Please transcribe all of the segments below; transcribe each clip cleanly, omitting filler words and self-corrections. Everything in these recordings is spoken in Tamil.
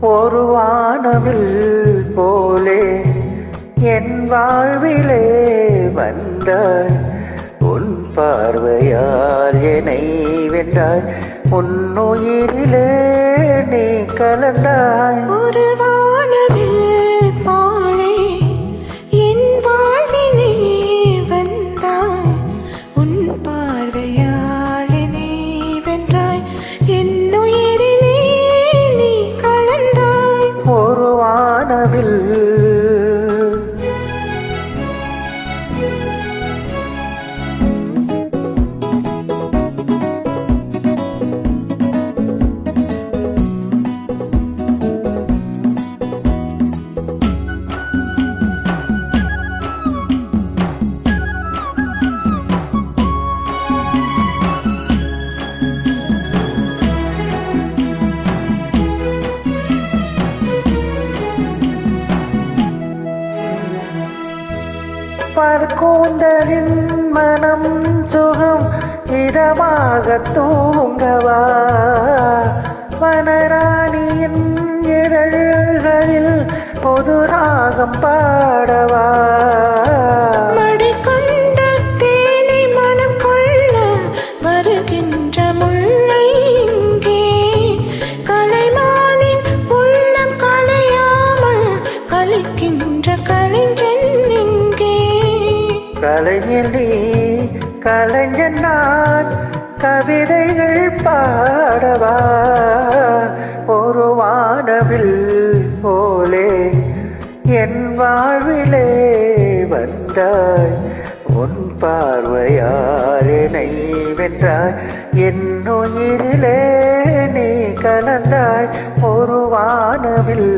ஒரு வானவில் போலே என் வாழ்விலே வந்தாய், உன் பார்வையால் என்னை வென்றாய், உன்னுயிரிலே நீ கலந்தாய். ஒரு வானவில் போலே என் வாழ்விலே வந்தாய், உன் பார்வையால் என்னை வென்றாய், என்னுயிரிலே நீ கலந்தாய். ஒரு வானவில் கூந்தலின் மனம் சுகம் இதமாக தூங்கவா, வனராணியின் இதழ்களில் பொது ராகம் பாடவா. மடிக்கொண்ட தேனை மனம் கொள்ள வருகின்ற முல்லை இங்கே, கலைமானின் உள்ளம் கலையாமல் கலைக்கின்ற கலைஞன் இங்கே. கலைஞர் நீ கலைஞன் நான், கவிதைகள் பாடவா. ஒரு வானவில் போலே என் வாழ்விலே வந்தாய், உன் பார்வையால் என்னை வென்றாய், என் உயிரிலே நீ கலந்தாய். ஒரு வானவில்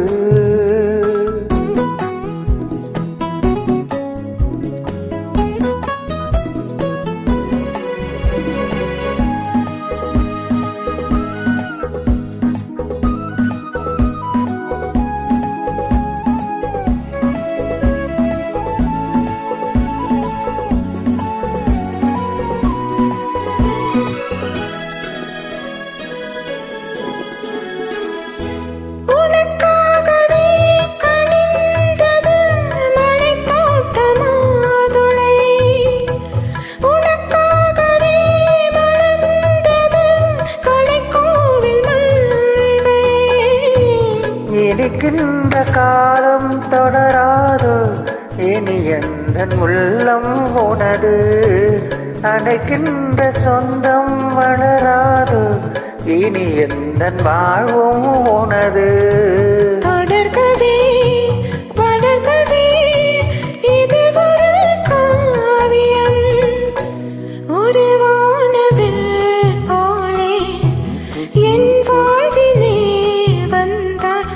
இனிக்கின்ற காலம் தொடராது, இனி எந்தன் உள்ளம் உனது, அணைக்கின்ற சொந்தம் வளராது, இனி எந்தன் வாழ்வும் உனது. தொடர்கவே வளர்கவே இது ஒரு காவியம், ஒரு வானவில் போலே என் வாழ்விலே வந்தாய்.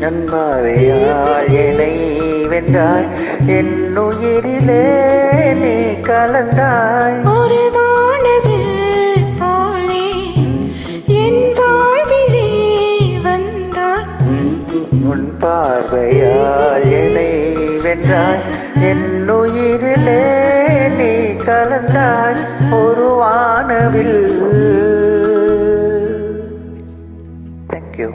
நன்மாவையால் என்னை வென்றாய், என் உயிரிலே நீ கலந்தாய். ஒரு வானவில் போலே என் வாழ்விலே வந்தாய், உன் பார்வையால் என்னை வென்றாய், என் உயிரிலே நீ கலந்தாய். ஒரு வானவில். Thank you.